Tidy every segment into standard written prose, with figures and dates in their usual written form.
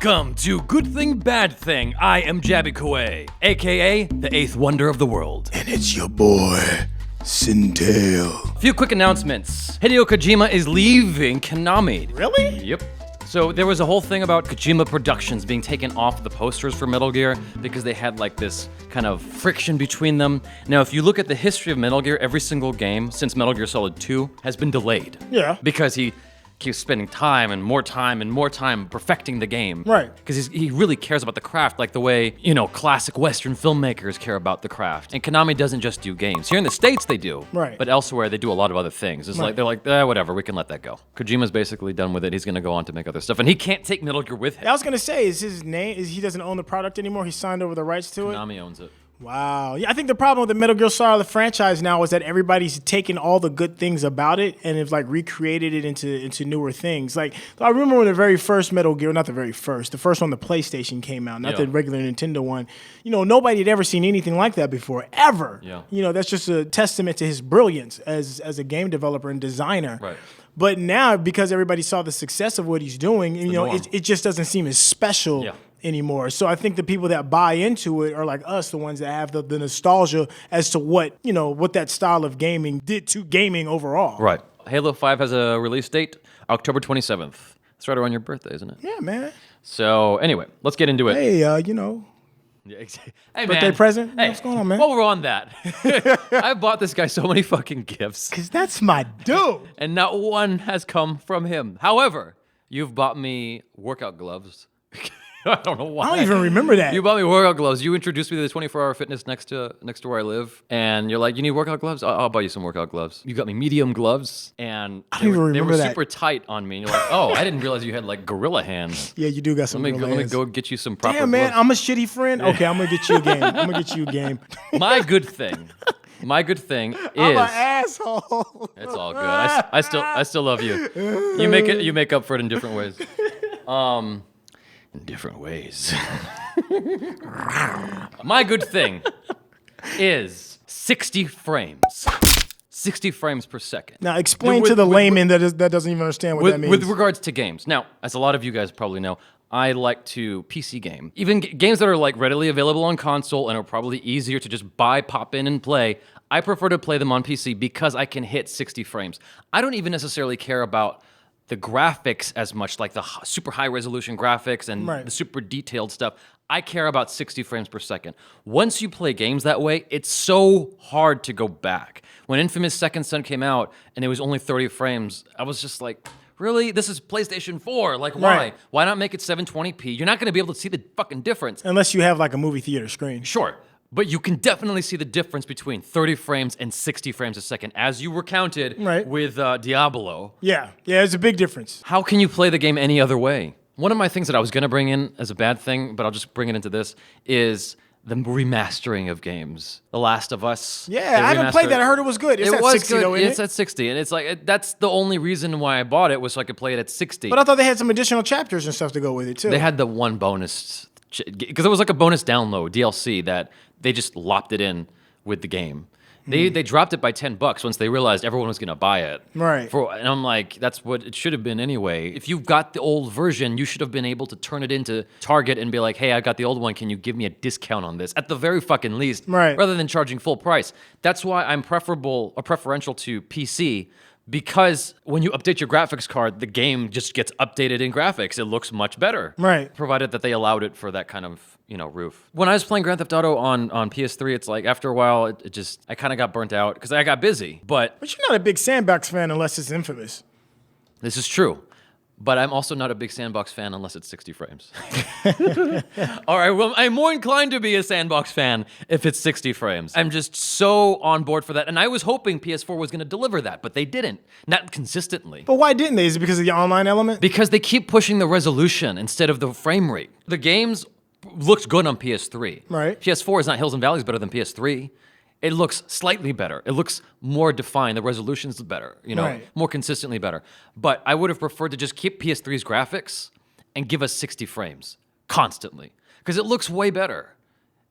Welcome to Good Thing Bad Thing. I am Jabby Koei, aka the eighth wonder of the world. And it's your boy, Sintail. A few quick announcements. Hideo Kojima is leaving Konami. Really? Yep. So there was a whole thing about Kojima Productions being taken off the posters for Metal Gear because they had like this kind of friction between them. Now, if you look at the history of Metal Gear, every single game since Metal Gear Solid 2 has been delayed. Yeah. Because he keeps spending time and more time perfecting the game. Right. Because he really cares about the craft like the way, classic Western filmmakers care about the craft. And Konami doesn't just do games. Here in the States, they do. Right. But elsewhere, they do a lot of other things. It's like, they're like, whatever, we can let that go. Kojima's basically done with it. He's going to go on to make other stuff. And he can't take Metal Gear with him. I was going to say, is his name, he doesn't own the product anymore? He signed over the rights to it? Konami owns it. Wow. Yeah, I think the problem with the Metal Gear Solid franchise now is that everybody's taken all the good things about it and have like recreated it into newer things. Like, I remember when the very first Metal Gear, not the very first, the first one, the PlayStation came out, not the regular Nintendo one. Nobody had ever seen anything like that before, ever. Yeah. That's just a testament to his brilliance as a game developer and designer. Right. But now, because everybody saw the success of what he's doing, it just doesn't seem as special anymore. So I think the people that buy into it are like us, the ones that have the nostalgia as to what that style of gaming did to gaming overall. Right. Halo 5 has a release date, October 27th. It's right around your birthday, isn't it? Yeah, man. So anyway, let's get into it. Hey, Hey, birthday man. present? Hey, what's going on, man? While we're on that, I bought this guy so many fucking gifts. Because that's my dude. And not one has come from him. However, you've bought me workout gloves. I don't know why. I don't even remember that. You bought me workout gloves. You introduced me to the 24-hour fitness next to where I live, and you're like, "You need workout gloves? I'll buy you some workout gloves." You got me medium gloves, and I don't even remember they were that. super tight on me. And you're like, "Oh, I didn't realize you had like gorilla hands." Yeah, you do got some Let me go get you some proper Damn, man, gloves. I'm a shitty friend. Okay, I'm gonna get you a game. My good thing is I'm an asshole. it's all good. I still love you. You make up for it in different ways. In different ways. My good thing is 60 frames. 60 frames per second. Now explain to the layman that doesn't even understand what that means. With regards to games. Now, as a lot of you guys probably know, I like to PC game. Even games that are like readily available on console and are probably easier to just buy, pop in, and play, I prefer to play them on PC because I can hit 60 frames. I don't even necessarily care about the graphics as much, like the super high resolution graphics and the super detailed stuff. I care about 60 frames per second. Once you play games that way, it's so hard to go back. When Infamous Second Son came out and it was only 30 frames, I was just like, really? This is PlayStation 4. Like, why? Right. Why not make it 720p? You're not going to be able to see the fucking difference. Unless you have like a movie theater screen. Sure. But you can definitely see the difference between 30 frames and 60 frames a second, as you recounted with Diablo. Yeah, there's a big difference. How can you play the game any other way? One of my things that I was going to bring in as a bad thing, but I'll just bring it into this, is the remastering of games. The Last of Us. Yeah, I haven't played that. I heard it was good. It's at 60 though, isn't it? It's at 60, and it's like, that's the only reason why I bought it, was so I could play it at 60. But I thought they had some additional chapters and stuff to go with it too. They had the one bonus, because it was like a bonus download, DLC, that they just lopped it in with the game. They dropped it by $10 once they realized everyone was going to buy it. Right. And I'm like, that's what it should have been anyway. If you've got the old version, you should have been able to turn it into Target and be like, hey, I got the old one. Can you give me a discount on this? At the very fucking least. Right. Rather than charging full price. That's why I'm preferential to PC. Because when you update your graphics card, the game just gets updated in graphics. It looks much better. Right. Provided that they allowed it for that kind of, roof. When I was playing Grand Theft Auto on PS3, it's like, after a while, I kind of got burnt out because I got busy. But you're not a big Sandbox fan unless it's Infamous. This is true. But I'm also not a big Sandbox fan unless it's 60 frames. All right, well, I'm more inclined to be a Sandbox fan if it's 60 frames. I'm just so on board for that. And I was hoping PS4 was going to deliver that, but they didn't. Not consistently. But why didn't they? Is it because of the online element? Because they keep pushing the resolution instead of the frame rate. The games looked good on PS3. Right. PS4 is not hills and valleys better than PS3. It looks slightly better. It looks more defined. The resolution's better, more consistently better. But I would have preferred to just keep PS3's graphics and give us 60 frames constantly, because it looks way better.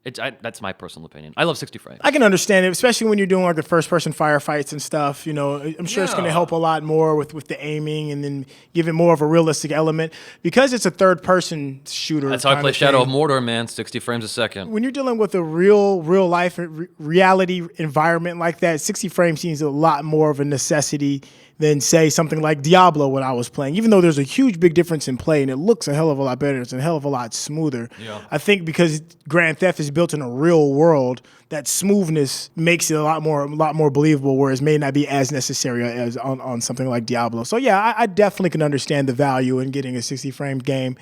That's my personal opinion. I love 60 frames. I can understand it, especially when you're doing like the first-person firefights and stuff. You know, I'm sure it's going to help a lot more with the aiming and then give it more of a realistic element because it's a third-person shooter. That's how I play Shadow of Mordor, man. 60 frames a second. When you're dealing with a real life reality environment like that, 60 frames seems a lot more of a necessity than say something like Diablo when I was playing. Even though there's a huge big difference in play and it looks a hell of a lot better, it's a hell of a lot smoother. Yeah. I think because Grand Theft is built in a real world, that smoothness makes it a lot more believable, whereas may not be as necessary as on something like Diablo. So yeah, I definitely can understand the value in getting a 60 frame game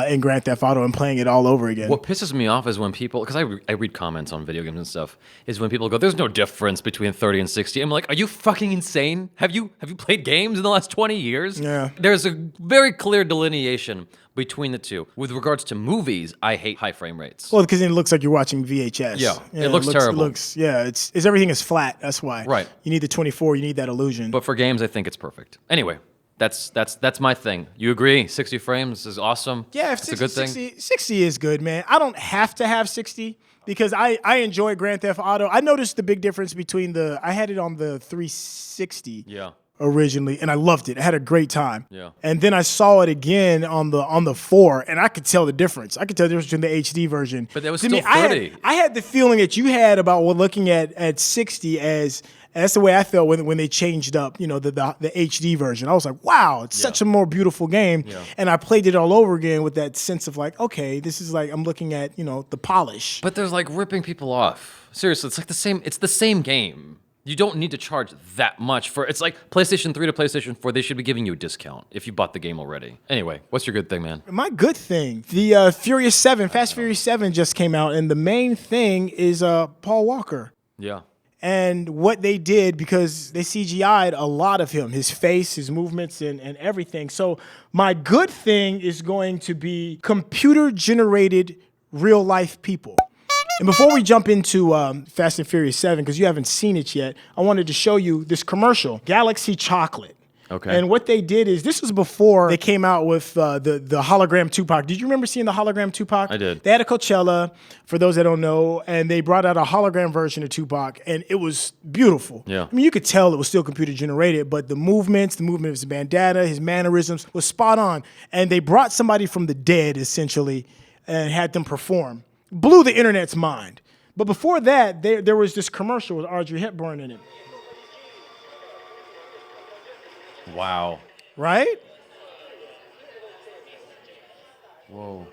in Grand Theft Auto and playing it all over again. What pisses me off is when people, because I read comments on video games and stuff, is when people go, "There's no difference between 30 and 60." I'm like, are you fucking insane? Have you played games in the last 20 years? Yeah. There's a very clear delineation between the two. With regards to movies, I hate high frame rates. Well, because it looks like you're watching VHS. Yeah, it looks terrible. It's everything is flat. That's why. Right. You need the 24. You need that illusion. But for games, I think it's perfect. Anyway, that's my thing. You agree? 60 frames is awesome. Yeah, it's a good thing. 60 is good, man. I don't have to have 60 because I enjoy Grand Theft Auto. I noticed the big difference between I had it on the 360. Yeah. Originally, and I loved it. I had a great time. Yeah. And then I saw it again on the 4, and I could tell the difference. I could tell the difference between the HD version. But that was still 30. I had the feeling that you had about looking at 60 as that's the way I felt when they changed up, the HD version. I was like, wow, it's such a more beautiful game. Yeah. And I played it all over again with that sense of like, okay, this is like I'm looking at, the polish. But there's like ripping people off. Seriously, it's like the same game. You don't need to charge that much for it's like PlayStation 3 to PlayStation 4, they should be giving you a discount if you bought the game already. Anyway, what's your good thing, man? My good thing, the Furious 7, Fast Furious 7 just came out, and the main thing is Paul Walker. Yeah. And what they did, because they CGI'd a lot of him, his face, his movements, and everything. So my good thing is going to be computer-generated real-life people. And before we jump into Fast and Furious 7, because you haven't seen it yet, I wanted to show you this commercial, Galaxy Chocolate. Okay. And what they did is, this was before they came out with the hologram Tupac. Did you remember seeing the hologram Tupac? I did. They had a Coachella, for those that don't know, and they brought out a hologram version of Tupac, and it was beautiful. Yeah. I mean, you could tell it was still computer generated, but the movement of his bandana, his mannerisms was spot on. And they brought somebody from the dead, essentially, and had them perform. Blew the internet's mind. But before that, there was this commercial with Audrey Hepburn in it. Wow. Right? Whoa.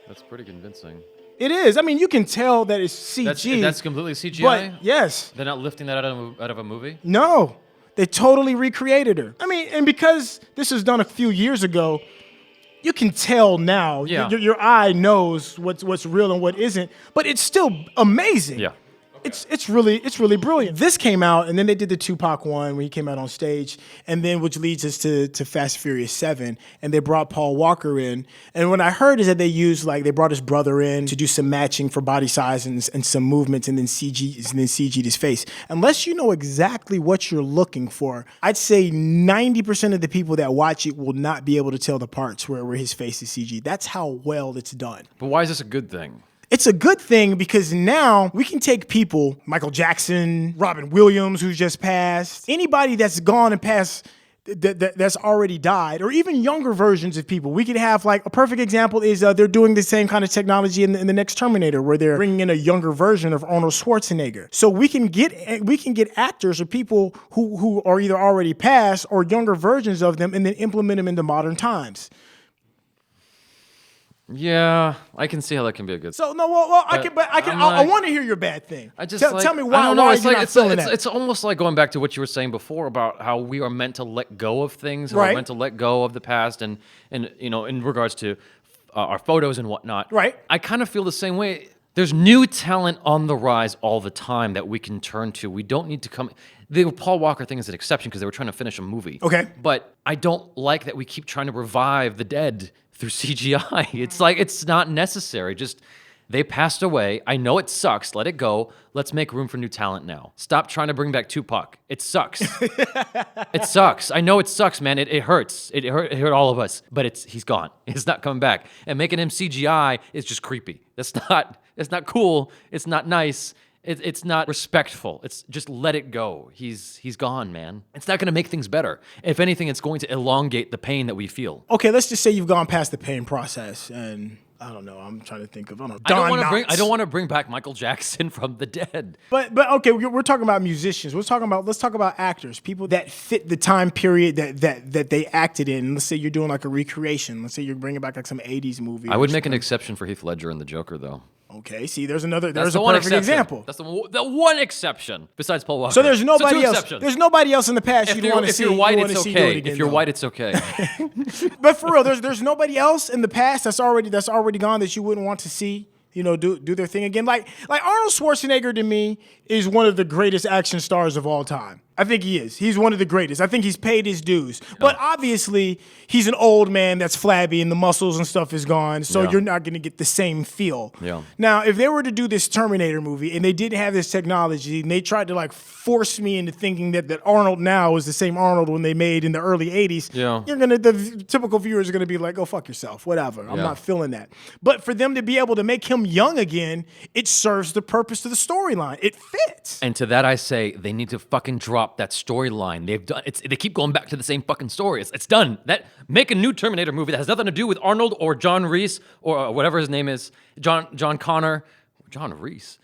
That's pretty convincing. It is. I mean, you can tell that it's CG. That's completely CGI? But yes. They're not lifting that out of a movie? No. They totally recreated her. I mean, and because this was done a few years ago, you can tell now. Yeah. Your eye knows what's real and what isn't, but it's still amazing. Yeah. It's really brilliant. This came out, and then they did the Tupac one when he came out on stage, and then which leads us to Fast Furious 7, and they brought Paul Walker in. And what I heard is that they brought his brother in to do some matching for body size and some movements, and then CG'd his face. Unless you know exactly what you're looking for, I'd say 90% of the people that watch it will not be able to tell the parts where his face is CG. That's how well it's done. But why is this a good thing? It's a good thing because now we can take people, Michael Jackson, Robin Williams, who's just passed, anybody that's gone and passed that's already died, or even younger versions of people. We could have, like, a perfect example is they're doing the same kind of technology in the next Terminator, where they're bringing in a younger version of Arnold Schwarzenegger. So we can get actors or people who are either already passed or younger versions of them and then implement them into modern times. Yeah, I can see how that can be a good. So no, I want to hear your bad thing. Tell me why. I don't know. It's almost like going back to what you were saying before about how we are meant to let go of things, how right. we're meant to let go of the past, and in regards to our photos and whatnot. Right. I kind of feel the same way. There's new talent on the rise all the time that we can turn to. We don't need to come. The Paul Walker thing is an exception because they were trying to finish a movie. Okay. But I don't like that we keep trying to revive the dead through CGI. It's like, it's not necessary. Just They passed away. I know it sucks. Let it go. Let's make room for new talent now. Stop trying to bring back Tupac. It sucks. It sucks. I know it sucks, man. It hurts. It hurt all of us. But he's gone. He's not coming back. And making him CGI is just creepy. It's not cool. It's not nice. It's not respectful. It's just let it go. He's gone, man. It's not going to make things better. If anything, it's going to elongate the pain that we feel. Okay, let's just say you've gone past the pain process, and I don't know. I'm trying to think of. I don't know. I don't want to bring back Michael Jackson from the dead. But okay, we're talking about musicians. Let's talk about actors, people that fit the time period that they acted in. Let's say you're doing like a recreation. Let's say you're bringing back like some '80s movie. I would make an exception for Heath Ledger and the Joker, though. Okay, see, there's a perfect example. That's the one exception besides Paul Walker. So there's nobody else. There's nobody else in the past you'd want to see. If you're white, it's okay. If you're white, it's okay. But for real, there's nobody else in the past that's already gone that you wouldn't want to see. Do their thing again. Like Arnold Schwarzenegger to me is one of the greatest action stars of all time. I think he is. He's one of the greatest. I think he's paid his dues. But obviously, he's an old man that's flabby and the muscles and stuff is gone, so you're not going to get the same feel. Yeah. Now, if they were to do this Terminator movie and they didn't have this technology and they tried to like force me into thinking that Arnold now is the same Arnold when they made in the early 80s, the typical viewer is going to be like, "Go fuck yourself, whatever. I'm not feeling that." But for them to be able to make him young again, it serves the purpose of the storyline. It fits. And to that I say, they need to fucking drop that storyline. They keep going back to the same fucking story. It's done. Make a new Terminator movie that has nothing to do with Arnold or John Reese or whatever his name is. John Connor. John Reese.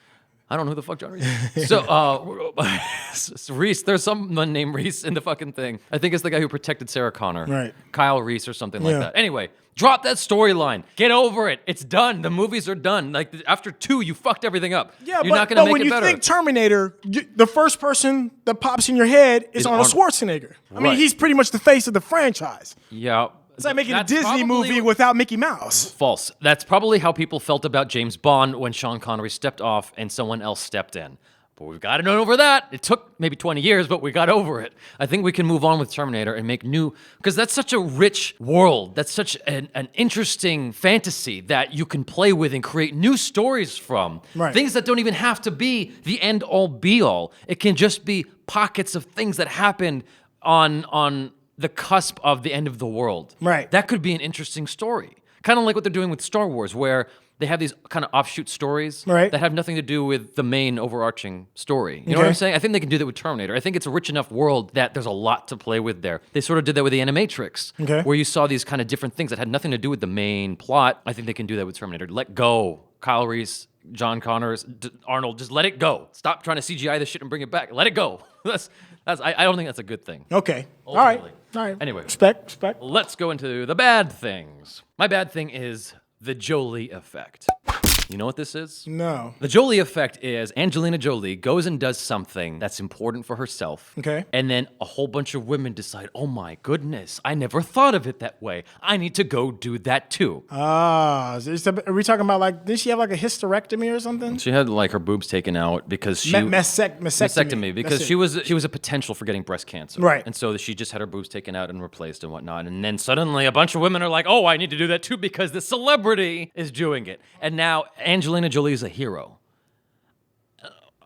I don't know who the fuck John Reese is. So, Reese, there's someone named Reese in the fucking thing. I think it's the guy who protected Sarah Connor. Right. Kyle Reese or something like that. Anyway, drop that storyline. Get over it. It's done. The movies are done. Like, after 2, you fucked everything up. Yeah, You're not going to make when it you better. think Terminator, the first person that pops in your head is Arnold Schwarzenegger. I mean, he's pretty much the face of the franchise. Yeah. It's like making a Disney movie without Mickey Mouse. False. That's probably how people felt about James Bond when Sean Connery stepped off and someone else stepped in. But we've got to get over that. It took maybe 20 years, but we got over it. I think we can move on with Terminator and make new, because that's such a rich world. That's such an interesting fantasy that you can play with and create new stories from. Right. Things that don't even have to be the end all be all. It can just be pockets of things that happened on the cusp of the end of the world. Right. That could be an interesting story. Kind of like what they're doing with Star Wars, where they have these kind of offshoot stories that have nothing to do with the main overarching story. You know what I'm saying? I think they can do that with Terminator. I think it's a rich enough world that there's a lot to play with there. They sort of did that with the Animatrix, where you saw these kind of different things that had nothing to do with the main plot. I think they can do that with Terminator. Let go. Kyle Reese, John Connors, Arnold, just let it go. Stop trying to CGI this shit and bring it back. Let it go. I don't think that's a good thing. Okay. Ultimately. All right. Anyway. Respect. Let's go into the bad things. My bad thing is the Jolie effect. You know what this is? No. The Jolie effect is Angelina Jolie goes and does something that's important for herself. Okay. And then a whole bunch of women decide, oh my goodness, I never thought of it that way. I need to go do that too. Are we talking about like, did she have like a hysterectomy or something? She had like her boobs taken out because she... Mastectomy. Because she was a potential for getting breast cancer. Right. And so she just had her boobs taken out and replaced and whatnot. And then suddenly a bunch of women are like, oh, I need to do that too because the celebrity is doing it. And now Angelina Jolie is a hero.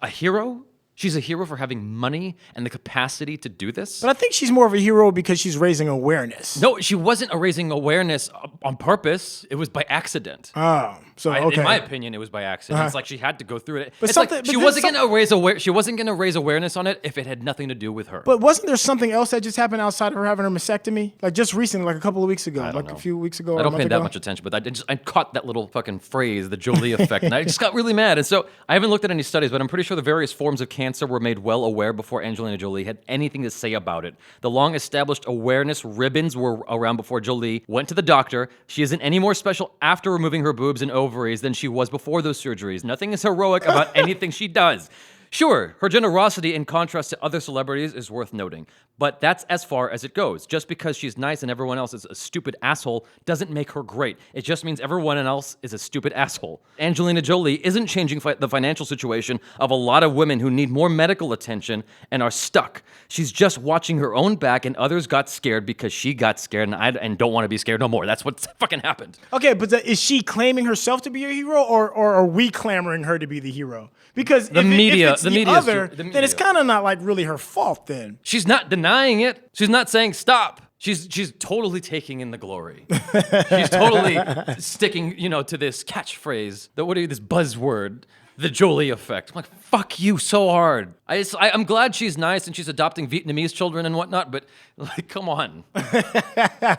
A hero? She's a hero for having money and the capacity to do this? But I think she's more of a hero because she's raising awareness. No, she wasn't raising awareness on purpose. It was by accident. Oh, so okay. In my opinion, it was by accident. It's like she had to go through it. But it's like she wasn't going to raise awareness on it if it had nothing to do with her. But wasn't there something else that just happened outside of her having her mastectomy? Like just recently, like a couple of weeks ago, a few weeks ago. I don't pay that much attention, but I caught that little fucking phrase, the Jolie effect, and I just got really mad. And so I haven't looked at any studies, but I'm pretty sure the various forms of cancer were made well aware before Angelina Jolie had anything to say about it. The long-established awareness ribbons were around before Jolie went to the doctor. She isn't any more special after removing her boobs and ovaries than she was before those surgeries. Nothing is heroic about anything she does. Sure, her generosity in contrast to other celebrities is worth noting, but that's as far as it goes. Just because she's nice and everyone else is a stupid asshole doesn't make her great. It just means everyone else is a stupid asshole. Angelina Jolie isn't changing the financial situation of a lot of women who need more medical attention and are stuck. She's just watching her own back, and others got scared because she got scared and don't want to be scared no more. That's what fucking happened. Okay, but is she claiming herself to be a hero, or are we clamoring her to be the hero? Because if it's the other, then it's kind of not like really her fault then. She's not denying it. She's not saying stop. She's totally taking in the glory. She's totally sticking, to this catchphrase, this buzzword, the Jolie effect. I'm like, fuck you so hard. I'm glad she's nice and she's adopting Vietnamese children and whatnot, but like, come on.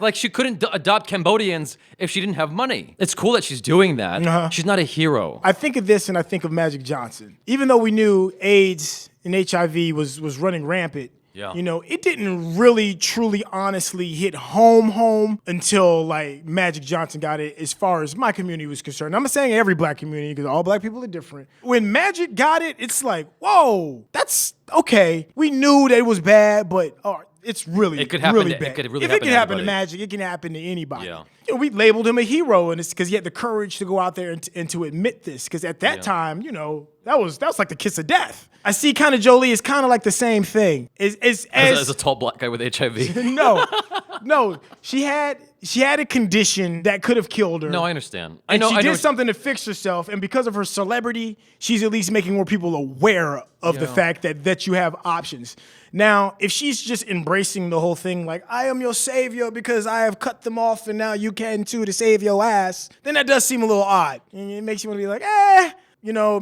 Like, she couldn't adopt Cambodians if she didn't have money. It's cool that she's doing that. Uh-huh. She's not a hero. I think of this and I think of Magic Johnson. Even though we knew AIDS and HIV was running rampant, yeah. It didn't really, truly, honestly hit home until like Magic Johnson got it as far as my community was concerned. I'm not saying every black community because all black people are different. When Magic got it, it's like, whoa, that's okay. We knew that it was bad, but it's really, it could happen really to, bad. It could really if happen it can happen to anybody. Magic, it can happen to anybody. Yeah. We labeled him a hero, and it's because he had the courage to go out there and to admit this. Because at that time, that was like the kiss of death. I see kind of Jolie is kind of like the same thing. As a tall black guy with HIV. No. She had a condition that could have killed her. No, I understand. She did something to fix herself, and because of her celebrity, she's at least making more people aware of the fact that you have options. Now, if she's just embracing the whole thing like, I am your savior because I have cut them off and now you can too to save your ass, then that does seem a little odd. And it makes you want to be like,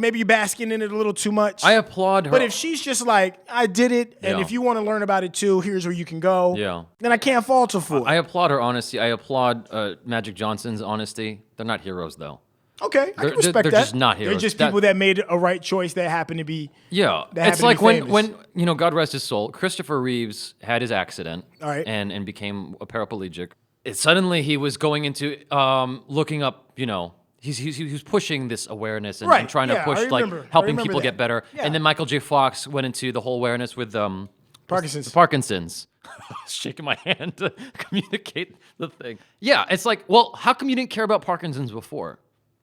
maybe you're basking in it a little too much. I applaud her. But if she's just like, I did it, and if you want to learn about it too, here's where you can go, then I can't fault her for it. I applaud her honesty. I applaud Magic Johnson's honesty. They're not heroes, though. Okay, I can respect that. They're just not heroes. They're just people that made a right choice that happen to be. Yeah, it's like when God rest his soul, Christopher Reeves had his accident, and became a paraplegic. Suddenly he was going into looking up, He was pushing this awareness and trying to push helping people get better. Yeah. And then Michael J. Fox went into the whole awareness with Parkinson's. Shaking my hand to communicate the thing. Yeah, it's like, well, how come you didn't care about Parkinson's before?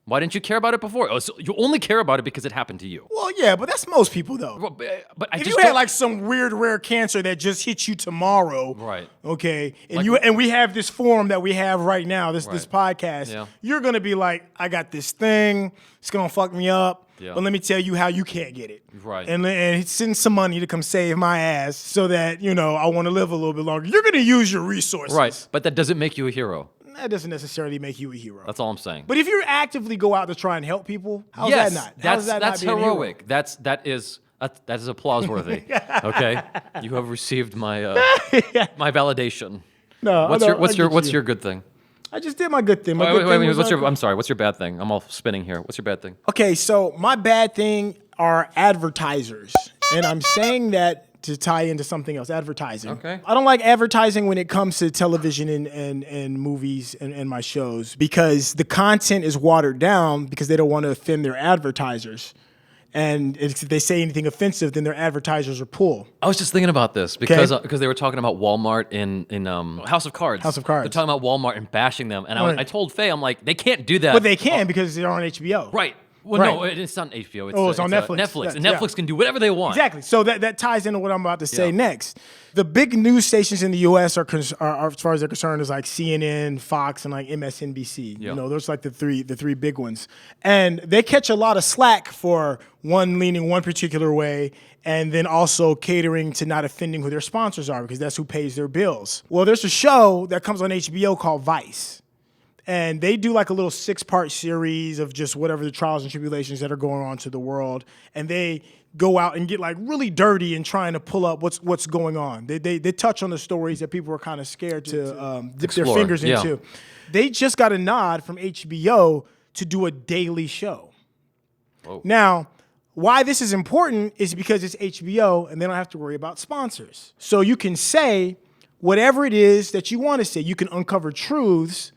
Why didn't you care about it before? Oh, so you only care about it because it happened to you. Well, yeah, but that's most people, though. But if you had like some weird, rare cancer that just hits you tomorrow, right? Okay, and we have this forum that we have right now, this podcast. You're gonna be like, I got this thing. It's gonna fuck me up. Yeah. But let me tell you how you can't get it. Right. And send some money to come save my ass so that I want to live a little bit longer. You're gonna use your resources. Right. But that doesn't make you a hero. That doesn't necessarily make you a hero. That's all I'm saying. But if you actively go out to try and help people, how's that not? That's heroic. That is applause worthy. Okay, you have received my my validation. No, what's your good thing? I just did my good thing. I'm sorry. What's your bad thing? I'm all spinning here. What's your bad thing? Okay, so my bad thing are advertisers, and I'm saying that to tie into something else, advertising. Okay. I don't like advertising when it comes to television and movies and my shows because the content is watered down because they don't want to offend their advertisers. And if they say anything offensive, then their advertisers are pulled. I was just thinking about this because they were talking about Walmart in House of Cards. House of Cards. They're talking about Walmart and bashing them. And I told Faye, I'm like, they can't do that. But they can because they're on HBO. Right. Well, no, it's not HBO. It's on Netflix. Netflix. And Netflix can do whatever they want. Exactly. So that ties into what I'm about to say next. The big news stations in the U.S. are as far as they're concerned, is like CNN, Fox, and like MSNBC. Yeah. Those are like the three big ones. And they catch a lot of slack for one leaning one particular way and then also catering to not offending who their sponsors are because that's who pays their bills. Well, there's a show that comes on HBO called Vice. And they do like a little 6-part series of just whatever the trials and tribulations that are going on to the world. And they go out and get like really dirty and trying to pull up what's going on. They touch on the stories that people are kind of scared to dip their fingers into. They just got a nod from HBO to do a daily show. Whoa. Now, why this is important is because it's HBO and they don't have to worry about sponsors. So you can say whatever it is that you want to say. You can uncover truths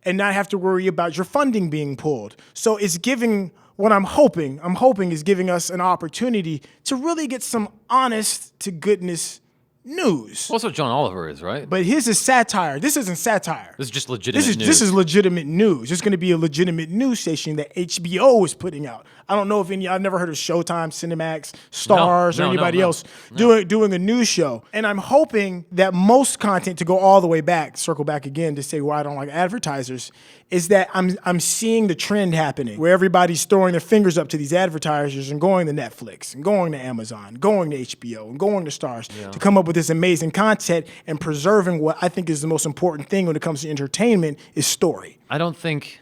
and not have to worry about your funding being pulled. So it's giving what I'm hoping is giving us an opportunity to really get some honest to goodness news. Also, John Oliver is, right? But his is satire. This isn't satire. This is just legitimate news. This is legitimate news. It's going to be a legitimate news station that HBO is putting out. I don't know if I've never heard of Showtime, Cinemax, Stars, or anybody else doing a news show. And I'm hoping that most content, to go all the way back, circle back again to say why I don't like advertisers, is that I'm seeing the trend happening where everybody's throwing their fingers up to these advertisers and going to Netflix and going to Amazon, going to HBO and going to Stars to come up with this amazing content and preserving what I think is the most important thing when it comes to entertainment is story. I don't think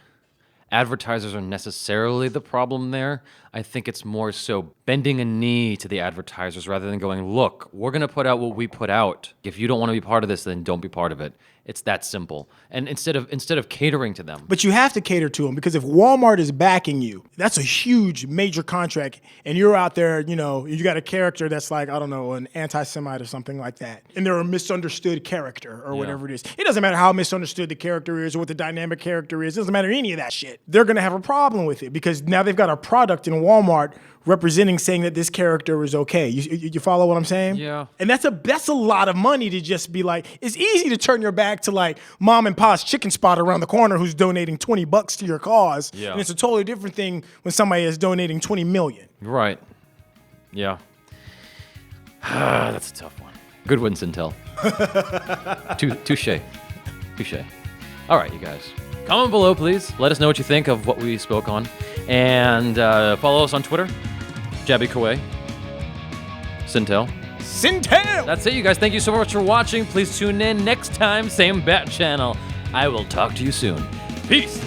advertisers are necessarily the problem there. I think it's more so bending a knee to the advertisers rather than going, look, we're going to put out what we put out. If you don't want to be part of this, then don't be part of it. It's that simple. And instead of catering to them. But you have to cater to them because if Walmart is backing you, that's a huge, major contract. And you're out there, you got a character that's like, I don't know, an anti-Semite or something like that. And they're a misunderstood character or whatever it is. It doesn't matter how misunderstood the character is or what the dynamic character is. It doesn't matter any of that shit. They're going to have a problem with it because now they've got a product in Walmart representing saying that this character is okay. You follow what I'm saying? Yeah. And that's a lot of money to just be like, it's easy to turn your back to like mom and pa's chicken spot around the corner who's donating $20 to your cause. Yeah. And it's a totally different thing when somebody is donating $20 million. Right. Yeah. That's a tough one. Good win, Sintel. Touche. All right, you guys. Comment below, please. Let us know what you think of what we spoke on. And follow us on Twitter. Jabby Kaway. Sintel. That's it, you guys. Thank you so much for watching. Please tune in next time. Same bat channel. I will talk to you soon. Peace.